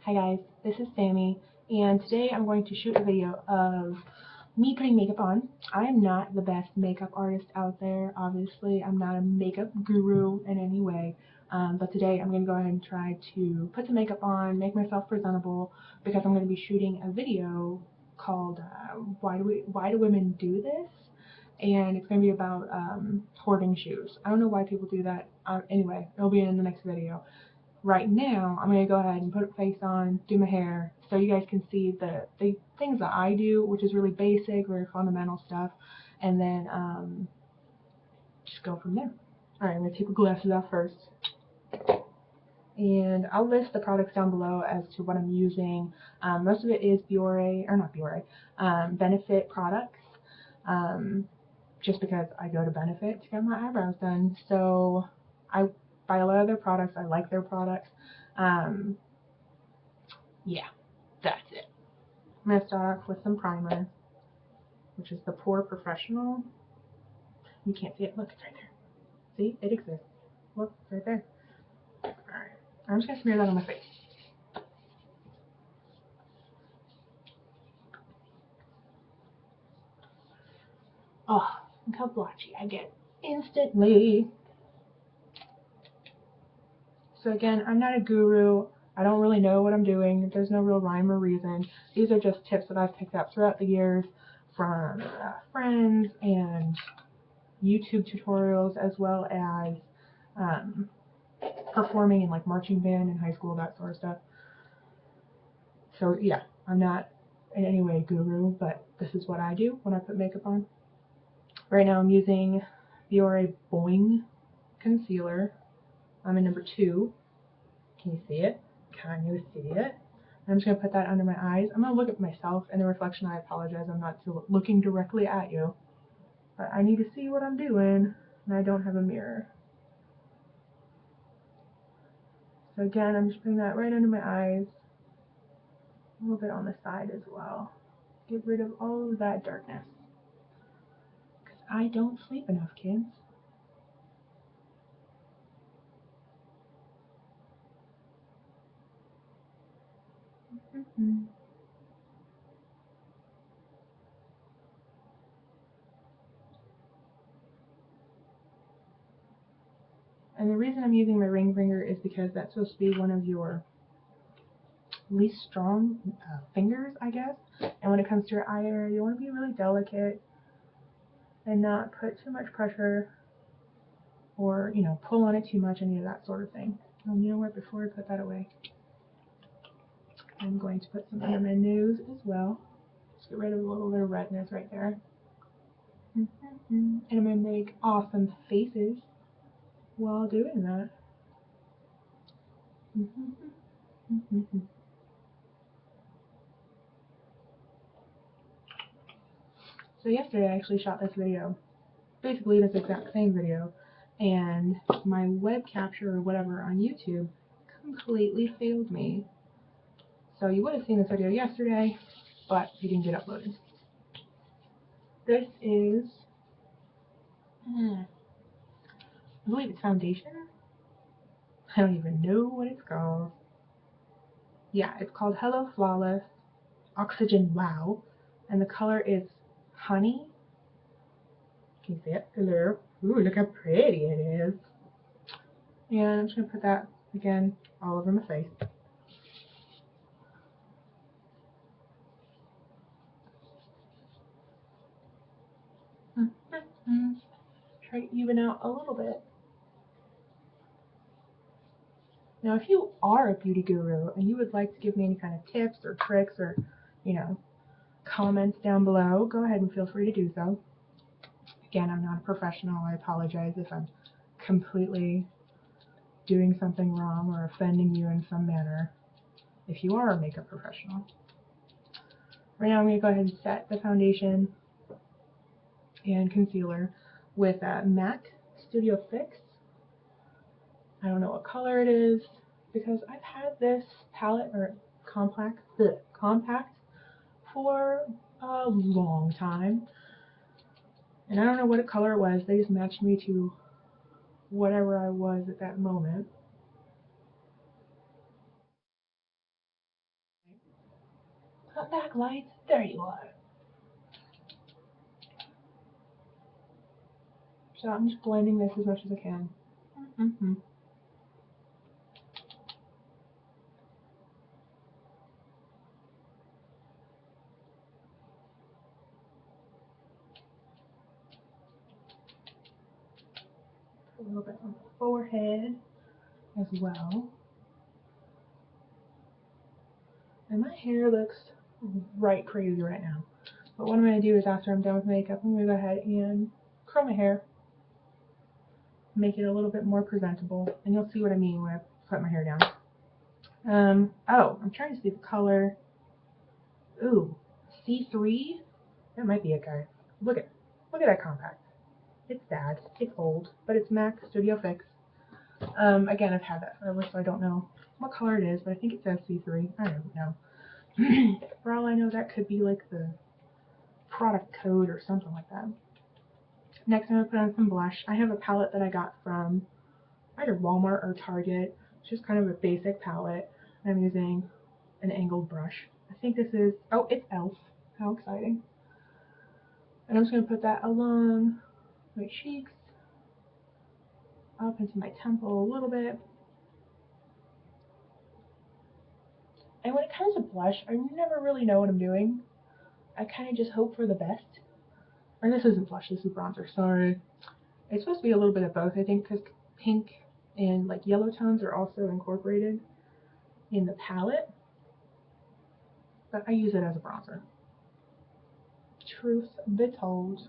Hi guys, this is Sammy, and today I'm going to shoot a video of me putting makeup on. I'm not the best makeup artist out there, obviously. I'm not a makeup guru in any way, but today I'm going to go ahead and try to put some makeup on, make myself presentable, because I'm going to be shooting a video called Why Do Women Do This? And it's going to be about hoarding shoes. I don't know why people do that. Anyway, it'll be in the next video. Right now, I'm going to go ahead and put a face on, do my hair, so you guys can see the things that I do, which is really basic, very fundamental stuff, and then just go from there. Alright, I'm going to take my glasses off first. And I'll list the products down below as to what I'm using. Most of it is Benefit products, just because I go to Benefit to get my eyebrows done. So I buy a lot of their products. I like their products. Yeah, that's it. I'm going to start off with some primer, which is the POREfessional. You can't see it. Look, it's right there. See? It exists. Look, it's right there. Alright. I'm just going to smear that on my face. Oh, look how blotchy I get instantly. So again, I'm not a guru. I don't really know what I'm doing. There's no real rhyme or reason. These are just tips that I've picked up throughout the years from friends and YouTube tutorials, as well as performing in like marching band in high school, that sort of stuff. So yeah, I'm not in any way a guru, but this is what I do when I put makeup on. Right now I'm using the boi-ing concealer. I'm in number 2. Can you see it? Can you see it? I'm just going to put that under my eyes. I'm going to look at myself in the reflection. I apologize, I'm not looking directly at you. But I need to see what I'm doing, and I don't have a mirror. So again, I'm just putting that right under my eyes. A little bit on the side as well. Get rid of all of that darkness. Because I don't sleep enough, kids. And the reason I'm using my ring finger is because that's supposed to be one of your least strong fingers, I guess. And when it comes to your eye area, you want to be really delicate and not put too much pressure or, pull on it too much, any of that sort of thing. And you know what, before I put that away, I'm going to put some under my nose as well. Just get rid of a little bit of redness right there. And I'm going to make awesome faces while doing that. So yesterday I actually shot this video, basically this exact same video, and my web capture or whatever on YouTube completely failed me. So you would have seen this video yesterday, but it didn't get uploaded. This is, I believe it's foundation. I don't even know what it's called. Yeah, it's called Hello Flawless Oxygen Wow, and the color is Honey. Can you see it? Hello. Ooh, look how pretty it is. And I'm just going to put that, again, all over my face. Try to even out a little bit. Now, if you are a beauty guru and you would like to give me any kind of tips or tricks or, comments down below, go ahead and feel free to do so. Again, I'm not a professional. I apologize if I'm completely doing something wrong or offending you in some manner, if you are a makeup professional. Right now I'm going to go ahead and set the foundation and concealer with MAC Studio Fix. I don't know what color it is because I've had this palette or compact for a long time, and I don't know what color it was. They just matched me to whatever I was at that moment. Come back, lights. There you are. So I'm just blending this as much as I can. A little bit on the forehead as well. And my hair looks right crazy right now. But what I'm going to do is after I'm done with makeup, I'm going to go ahead and curl my hair. Make it a little bit more presentable. And you'll see what I mean when I put my hair down. Oh, I'm trying to see the color. Ooh, C3? That might be it, guys. Look at that compact. It's sad. It's old, but it's MAC Studio Fix. Again, I've had that forever, so I don't know what color it is, but I think it says C3. I don't know. For all I know, that could be like the product code or something like that. Next, I'm going to put on some blush. I have a palette that I got from either Walmart or Target. It's just kind of a basic palette. I'm using an angled brush. I think this is, oh, it's e.l.f. How exciting. And I'm just going to put that along my cheeks, up into my temple a little bit. And when it comes to blush, I never really know what I'm doing. I kind of just hope for the best. Or this isn't blush, this is bronzer, sorry. It's supposed to be a little bit of both, I think, because pink and like yellow tones are also incorporated in the palette. But I use it as a bronzer. Truth be told.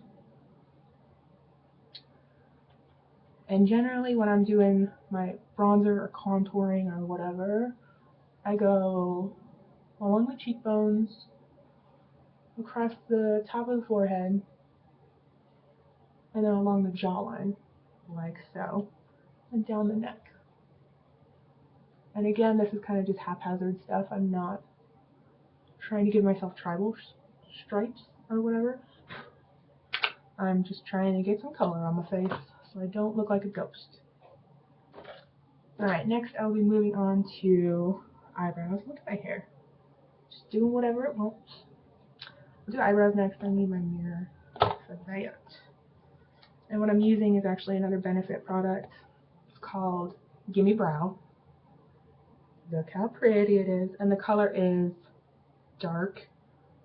And generally when I'm doing my bronzer or contouring or whatever, I go along the cheekbones, across the top of the forehead, and then along the jawline, like so, and down the neck. And again, this is kind of just haphazard stuff. I'm not trying to give myself tribal stripes or whatever. I'm just trying to get some color on my face so I don't look like a ghost. Alright, next I'll be moving on to eyebrows. Look at my hair. Just doing whatever it wants. I'll do eyebrows next. I need my mirror for that. And what I'm using is actually another Benefit product. It's called Gimme Brow. Look how pretty it is. And the color is dark.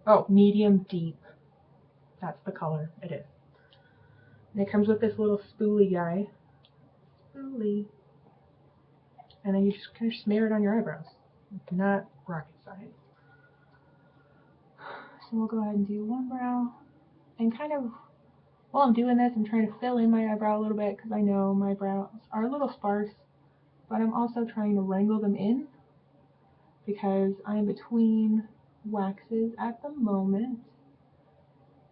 Oh, medium deep. That's the color it is. And it comes with this little spoolie guy. Spoolie. And then you just kind of smear it on your eyebrows. It's not rocket science. So we'll go ahead and do one brow. And kind of, while I'm doing this, I'm trying to fill in my eyebrow a little bit because I know my brows are a little sparse. But I'm also trying to wrangle them in because I'm between waxes at the moment.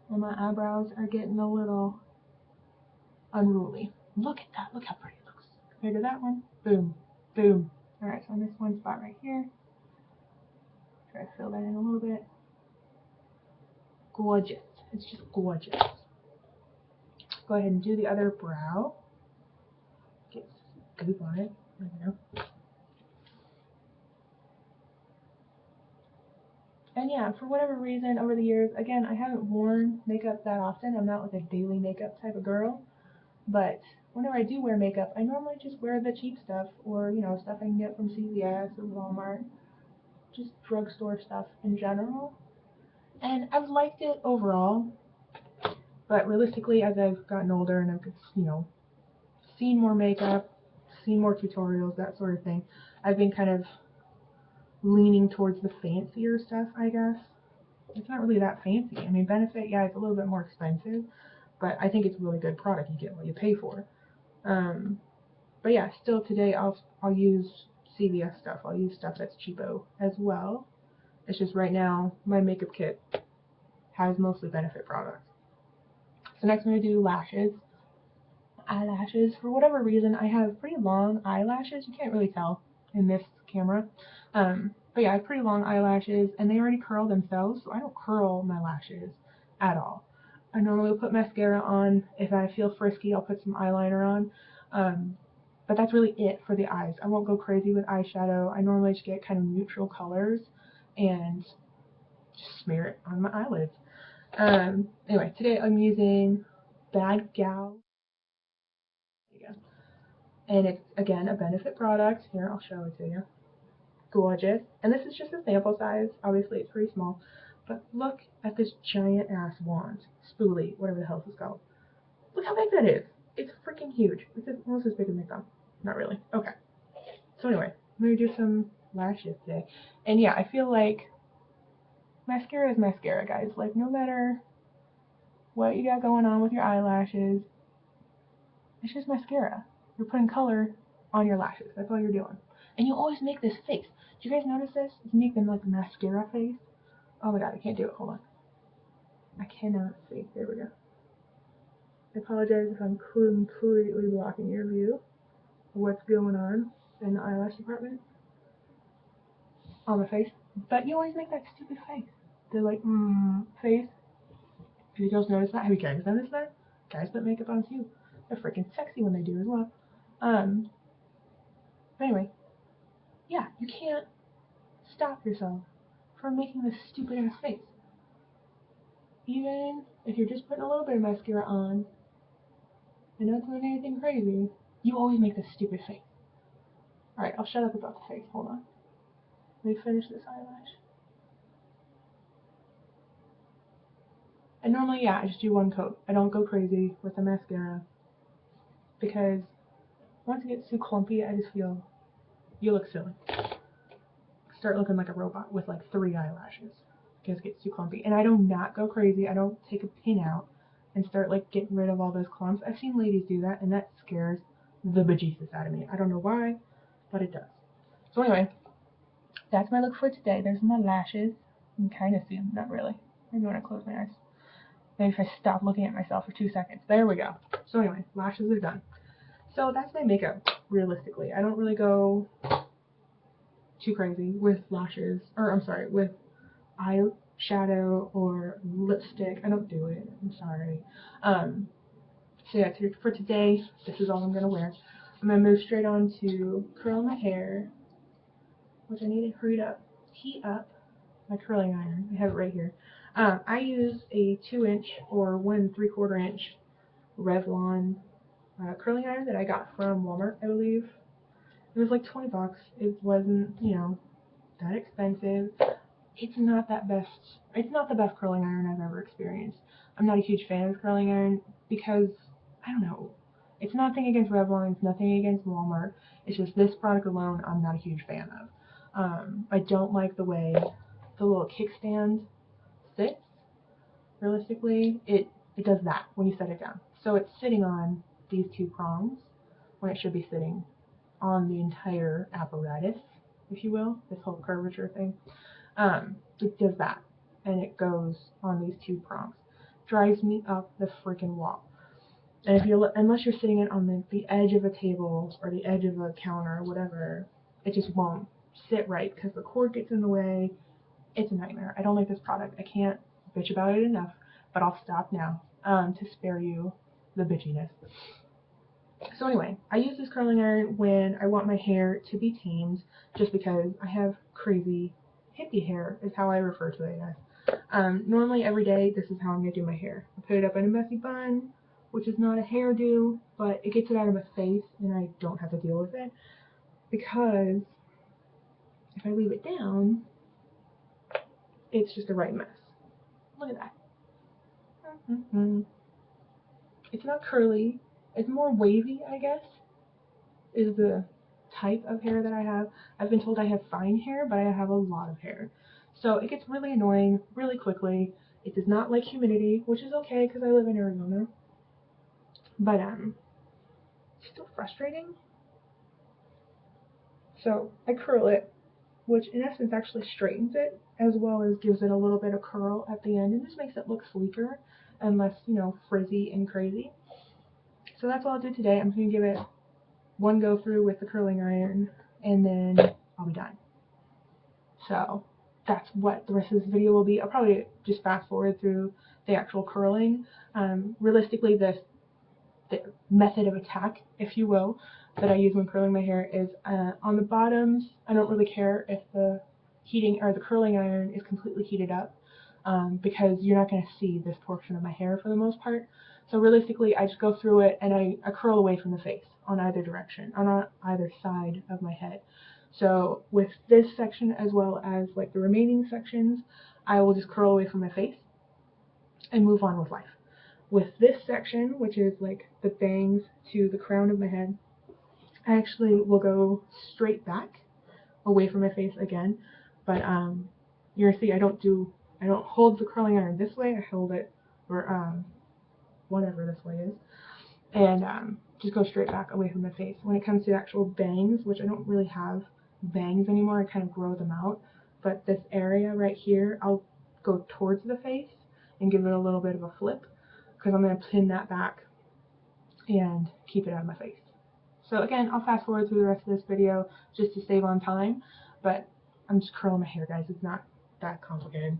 And my eyebrows are getting a little unruly. Look at that. Look how pretty it looks. Compared to that one. Boom. Boom. Alright, so on this one spot right here, try to fill that in a little bit. Gorgeous. It's just gorgeous. Go ahead and do the other brow. Get some goop on it. There we go. And yeah, for whatever reason, over the years, again, I haven't worn makeup that often. I'm not like a daily makeup type of girl. But whenever I do wear makeup, I normally just wear the cheap stuff, or, you know, stuff I can get from CVS or Walmart. Just drugstore stuff in general. And I've liked it overall. But realistically, as I've gotten older and I've, you know, seen more makeup, seen more tutorials, that sort of thing, I've been kind of leaning towards the fancier stuff, I guess. It's not really that fancy. I mean, Benefit, yeah, it's a little bit more expensive, but I think it's a really good product. You get what you pay for. But yeah, still today I'll use CVS stuff. I'll use stuff that's cheapo as well. It's just right now my makeup kit has mostly Benefit products. So next I'm going to do lashes. Eyelashes. For whatever reason, I have pretty long eyelashes. You can't really tell in this camera. But yeah, I have pretty long eyelashes, and they already curl themselves, so I don't curl my lashes at all. I normally will put mascara on. If I feel frisky, I'll put some eyeliner on. But that's really it for the eyes. I won't go crazy with eyeshadow. I normally just get kind of neutral colors, and just smear it on my eyelids. Anyway, today I'm using Bad Gal. There you go. And it's, again, a Benefit product. Here, I'll show it to you. Gorgeous. And this is just a sample size. Obviously, it's pretty small. But look at this giant ass wand. Spoolie, whatever the hell this is called. Look how big that is. It's freaking huge. It's almost as big as my thumb. Not really. Okay. So anyway, I'm going to do some lashes today. And yeah, I feel like mascara is mascara, guys. Like, no matter what you got going on with your eyelashes, it's just mascara. You're putting color on your lashes. That's all you're doing. And you always make this face. Do you guys notice this? You make them like mascara face. Oh my god, I can't do it. Hold on. I cannot see. There we go. I apologize if I'm completely blocking your view of what's going on in the eyelash department on my face. But you always make that stupid face. The like, face. Have you guys noticed that? Have you guys noticed that? Guys put makeup on too. They're freaking sexy when they do as well. But anyway, yeah, you can't stop yourself from making this stupid ass face. Even if you're just putting a little bit of mascara on and not doing anything crazy, you always make this stupid face. Alright, I'll shut up about the face. Hold on. Let me finish this eyelash. And normally, yeah, I just do one coat. I don't go crazy with the mascara because once it gets too clumpy, I just feel you look silly. Start looking like a robot with like 3 eyelashes because it gets too clumpy. And I do not go crazy. I don't take a pin out and start like getting rid of all those clumps. I've seen ladies do that, and that scares the bejesus out of me. I don't know why, but it does. So anyway, that's my look for today. There's my lashes. You can kind of see them. Not really. Maybe when I close my eyes. Maybe if I stop looking at myself for 2 seconds. There we go. So anyway, lashes are done. So that's my makeup, realistically. I don't really go too crazy with lashes, or I'm sorry, with eyeshadow or lipstick. I don't do it. I'm sorry. So yeah, for today, this is all I'm going to wear. I'm going to move straight on to curl my hair, which I need to heat up my curling iron. I have it right here. I use a 2-inch or 1 3/4 inch Revlon curling iron that I got from Walmart, I believe. It was like 20 bucks. It wasn't, that expensive. It's not the best curling iron I've ever experienced. I'm not a huge fan of curling iron because, I don't know, it's nothing against Revlon, it's nothing against Walmart. It's just this product alone I'm not a huge fan of. I don't like the way the little kickstand sits. Realistically, it does that when you set it down. So it's sitting on these 2 prongs when it should be sitting on the entire apparatus, if you will, this whole curvature thing. It does that, and it goes on these 2 prongs. Drives me up the freaking wall. And unless you're sitting it on the edge of a table or the edge of a counter or whatever, it just won't sit right because the cord gets in the way. It's a nightmare. I don't like this product. I can't bitch about it enough, but I'll stop now to spare you the bitchiness. So anyway, I use this curling iron when I want my hair to be tamed, just because I have crazy hippie hair is how I refer to it as. Normally every day this is how I'm going to do my hair. I put it up in a messy bun, which is not a hairdo, but it gets it out of my face and I don't have to deal with it, because if I leave it down, it's just a right mess. Look at that. It's not curly. It's more wavy, I guess, is the type of hair that I have. I've been told I have fine hair, but I have a lot of hair. So it gets really annoying really quickly. It does not like humidity, which is okay because I live in Arizona. But it's still frustrating. So I curl it, which in essence actually straightens it, as well as gives it a little bit of curl at the end, and this makes it look sleeker and less, frizzy and crazy. So that's all I'll do today. I'm going to give it one go through with the curling iron, and then I'll be done. So that's what the rest of this video will be. I'll probably just fast forward through the actual curling. Realistically, the method of attack, if you will, that I use when curling my hair is on the bottoms. I don't really care if the heating or the curling iron is completely heated up. because you're not going to see this portion of my hair for the most part. So realistically, I just go through it and I curl away from the face on either direction, on either side of my head. So with this section as well as like the remaining sections, I will just curl away from my face and move on with life. With this section, which is like the bangs to the crown of my head, I actually will go straight back away from my face again, but you're gonna see I don't hold the curling iron this way. I hold it, or whatever this way is, and just go straight back away from the face. When it comes to actual bangs, which I don't really have bangs anymore, I kind of grow them out, but this area right here, I'll go towards the face and give it a little bit of a flip, because I'm going to pin that back and keep it out of my face. So again, I'll fast forward through the rest of this video just to save on time, but I'm just curling my hair, guys. It's not that complicated.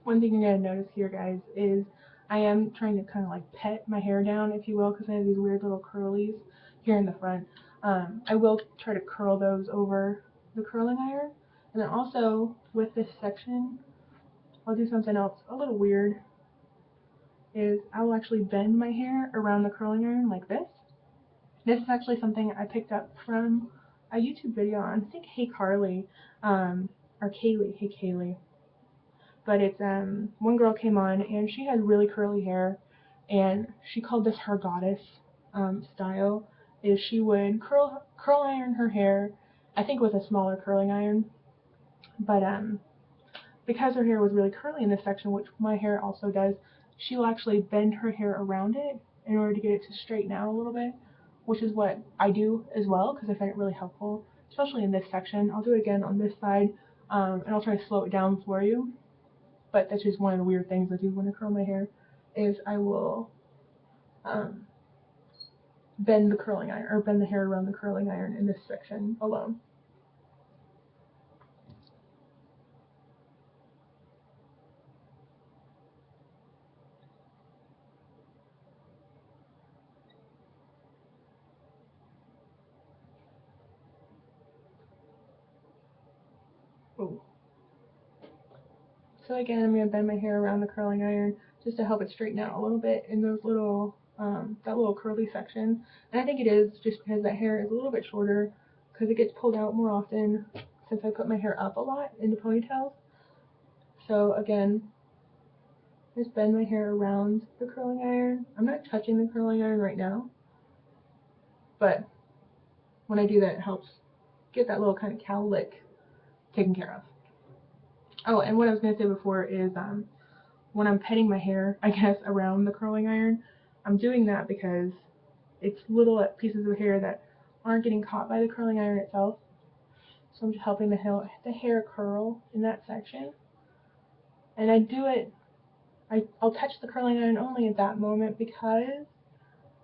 One thing you're going to notice here, guys, is I am trying to kind of like pet my hair down, if you will, because I have these weird little curlies here in the front. I will try to curl those over the curling iron. And then also with this section, I'll do something else a little weird, is I'll actually bend my hair around the curling iron like this. This is actually something I picked up from a YouTube video on, I think, Hey Carly, or Kaylee, Hey Kaylee. But it's, one girl came on and she had really curly hair, and she called this her goddess style, is she would curl iron her hair, I think with a smaller curling iron, but because her hair was really curly in this section, which my hair also does, she will actually bend her hair around it in order to get it to straighten out a little bit, which is what I do as well, because I find it really helpful, especially in this section. I'll do it again on this side, and I'll try to slow it down for you. But that's just one of the weird things I do when I curl my hair, is I will bend the curling iron, or bend the hair around the curling iron in this section alone. Ooh. So again, I'm going to bend my hair around the curling iron just to help it straighten out a little bit in those little, that little curly section. And I think it is just because that hair is a little bit shorter, because it gets pulled out more often since I put my hair up a lot into ponytails. So again, just bend my hair around the curling iron. I'm not touching the curling iron right now, but when I do that, it helps get that little kind of cowlick taken care of. Oh, and what I was going to say before is when I'm petting my hair, I guess, around the curling iron, I'm doing that because it's little pieces of hair that aren't getting caught by the curling iron itself. So I'm just helping the hair curl in that section. And I do it, I'll touch the curling iron only at that moment because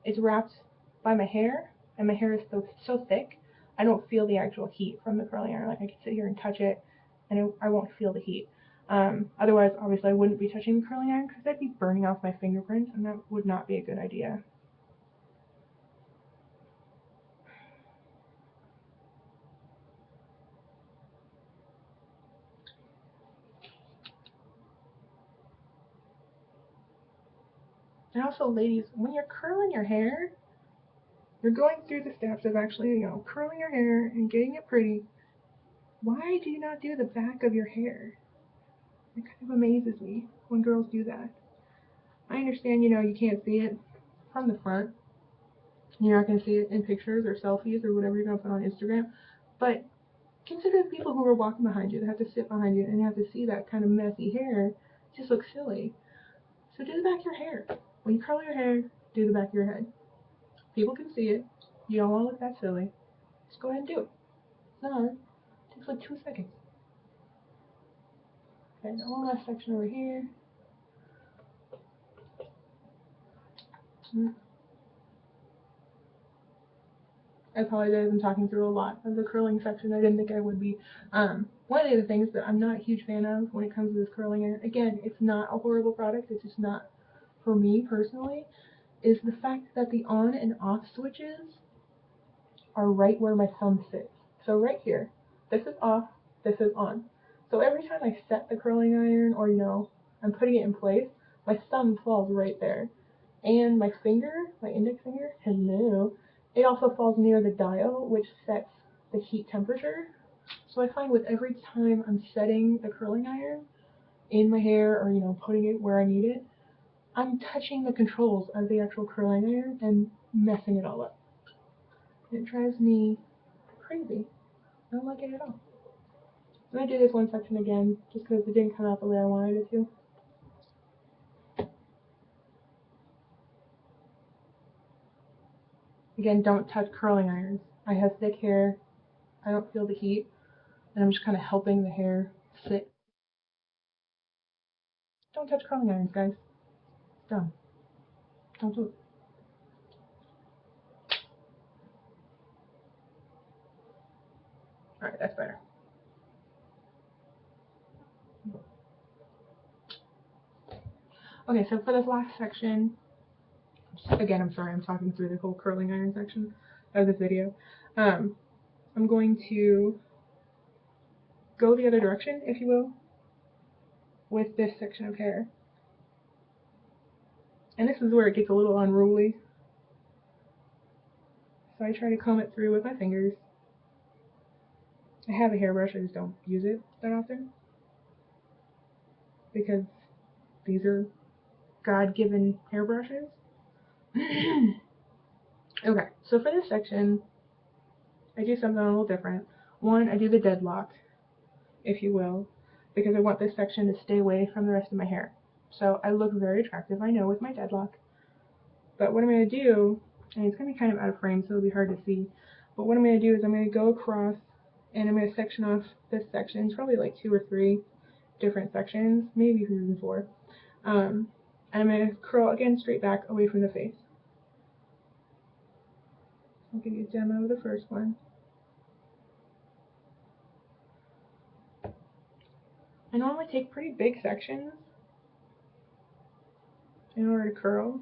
it's wrapped by my hair, and my hair is so thick, I don't feel the actual heat from the curling iron. Like, I can sit here and touch it, and I won't feel the heat. Otherwise, obviously, I wouldn't be touching the curling iron because I'd be burning off my fingerprints, and that would not be a good idea. And also, ladies, when you're curling your hair, you're going through the steps of actually, you know, curling your hair and getting it pretty. Why do you not do the back of your hair? It kind of amazes me when girls do that. I understand, you know, you can't see it from the front. You're not going to see it in pictures or selfies or whatever you're going to put on Instagram. But consider the people who are walking behind you, that have to sit behind you and have to see that kind of messy hair. It just looks silly. So do the back of your hair. When you curl your hair, do the back of your head. People can see it. You don't want to look that silly. Just go ahead and do it. It's not hard. It takes like 2 seconds. Okay, now one last section over here. I apologize, I'm talking through a lot of the curling section. I didn't think I would be. One of the other things that I'm not a huge fan of when it comes to this curling iron, again, it's not a horrible product, it's just not for me personally, is the fact that the on and off switches are right where my thumb sits. So right here, this is off, this is on. So every time I set the curling iron, or, you know, I'm putting it in place, my thumb falls right there. And my finger, my index finger, hello, it also falls near the dial, which sets the heat temperature. So I find with every time I'm setting the curling iron in my hair, or, you know, putting it where I need it, I'm touching the controls of the actual curling iron and messing it all up. It drives me crazy. I don't like it at all. I'm going to do this one section again, just because it didn't come out the way I wanted it to. Again, don't touch curling irons. I have thick hair, I don't feel the heat, and I'm just kind of helping the hair sit. Don't touch curling irons, guys. It's dumb. Don't do it. Alright, that's better. Okay, so for this last section, again, I'm sorry, I'm talking through the whole curling iron section of this video. I'm going to go the other direction, if you will, with this section of hair. And this is where it gets a little unruly. So I try to comb it through with my fingers. I have a hairbrush, I just don't use it that often, because these are God-given hairbrushes. Okay, so for this section, I do something a little different. One, I do the deadlock, if you will, because I want this section to stay away from the rest of my hair. So I look very attractive, I know, with my deadlock. But what I'm going to do, and it's going to be kind of out of frame, so it'll be hard to see, but what I'm going to do is I'm going to go across, and I'm going to section off this section. It's probably like 2 or 3 different sections, maybe even 4. And I'm going to curl again straight back away from the face. I'll give you a demo of the first one. I normally take pretty big sections in order to curl.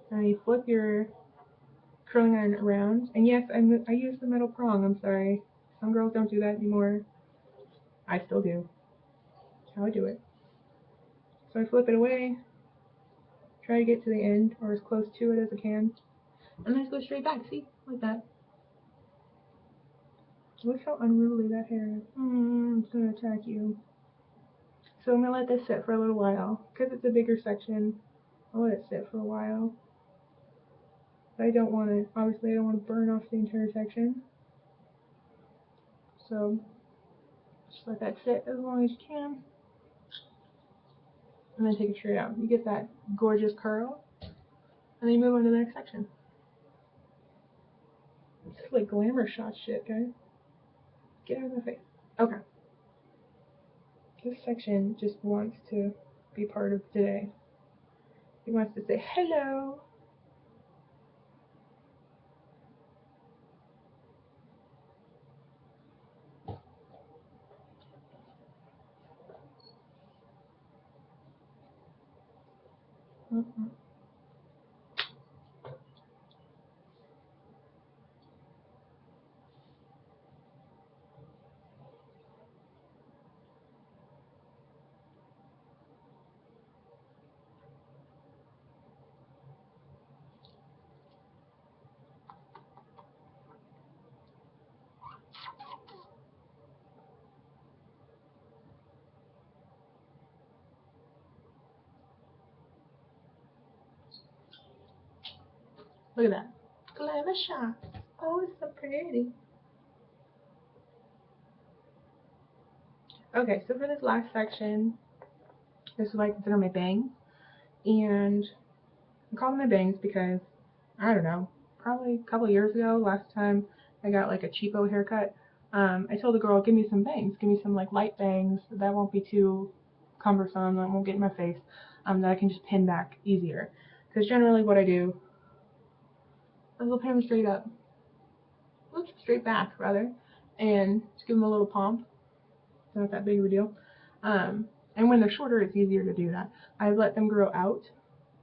And you flip your curling iron around. And yes, I use the metal prong, I'm sorry. Some girls don't do that anymore. I still do. That's how I do it. So I flip it away, try to get to the end, or as close to it as I can. And I just go straight back, see? Like that. Look how unruly that hair is. It's gonna attack you. So I'm gonna let this sit for a little while. Because it's a bigger section, I'll let it sit for a while. I don't want to, obviously I don't want to burn off the entire section. So just let that sit as long as you can. And then take it straight out. You get that gorgeous curl. And then you move on to the next section. This is like glamour shot shit, guys. Get out of my face. Okay. This section just wants to be part of today. He wants to say hello. Look at that. Glamour shot. Oh, it's so pretty. Okay, so for this last section, this is what I consider my bangs. And I call them my bangs because, I don't know, probably a couple years ago, last time I got like a cheapo haircut, I told the girl, give me some bangs, give me some like light bangs that won't be too cumbersome, that won't get in my face, that I can just pin back easier. Because generally what I do is I'll pin them straight up, oops, straight back rather, and just give them a little pomp. It's not that big of a deal. And when they're shorter, it's easier to do that. I've let them grow out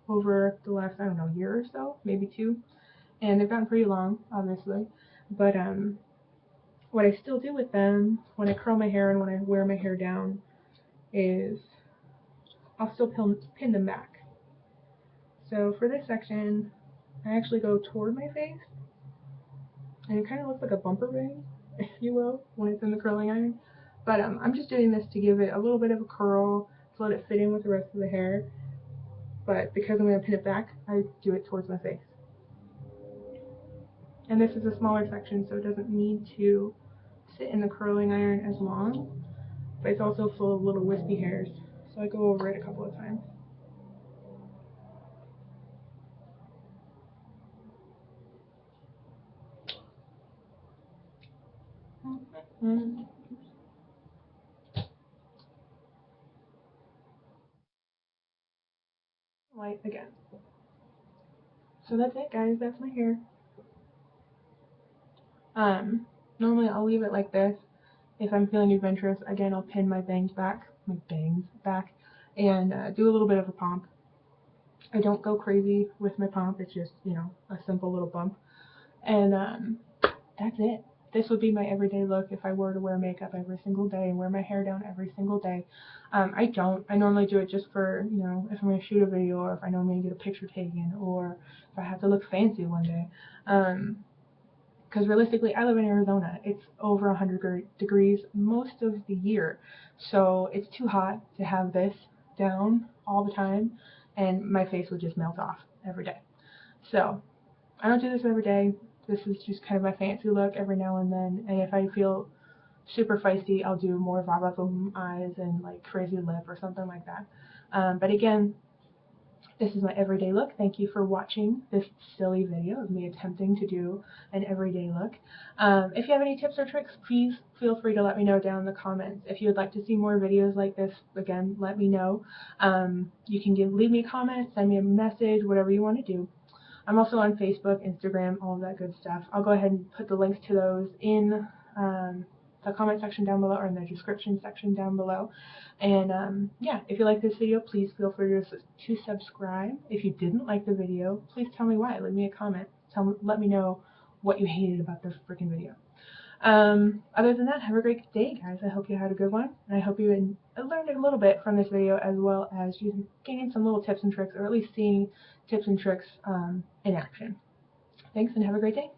over the last, I don't know, year or so, maybe 2, and they've gotten pretty long, obviously. But what I still do with them when I curl my hair and when I wear my hair down is I'll still pin them back. So for this section, I actually go toward my face, and it kind of looks like a bumper bang, if you will, when it's in the curling iron. But I'm just doing this to give it a little bit of a curl, to let it fit in with the rest of the hair. But because I'm going to pin it back, I do it towards my face. And this is a smaller section, so it doesn't need to sit in the curling iron as long, but it's also full of little wispy hairs, so I go over it a couple of times. Light again. So that's it, guys. That's my hair. Normally I'll leave it like this. If I'm feeling adventurous, again, I'll pin my bangs back, and do a little bit of a pomp. I don't go crazy with my pomp. It's just, you know, a simple little bump. And that's it. This would be my everyday look if I were to wear makeup every single day and wear my hair down every single day. I don't. I normally do it just for, you know, if I'm going to shoot a video, or if I know I'm going to get a picture taken, or if I have to look fancy one day. Because realistically, I live in Arizona. It's over 100 degrees most of the year. So it's too hot to have this down all the time, and my face would just melt off every day. So I don't do this every day. This is just kind of my fancy look every now and then. And if I feel super feisty, I'll do more va boom eyes and like crazy lip or something like that. But again, this is my everyday look. Thank you for watching this silly video of me attempting to do an everyday look. If you have any tips or tricks, please feel free to let me know down in the comments. If you would like to see more videos like this, again, let me know. You can leave me a comment, send me a message, whatever you want to do. I'm also on Facebook, Instagram, all of that good stuff. I'll go ahead and put the links to those in the comment section down below, or in the description section down below. And yeah, if you like this video, please feel free to subscribe. If you didn't like the video, please tell me why. Leave me a comment. Let me know what you hated about this freaking video. Other than that, have a great day, guys. I hope you had a good one, and I hope you learned a little bit from this video, as well as you gaining some little tips and tricks, or at least seeing tips and tricks in action. Thanks, and have a great day.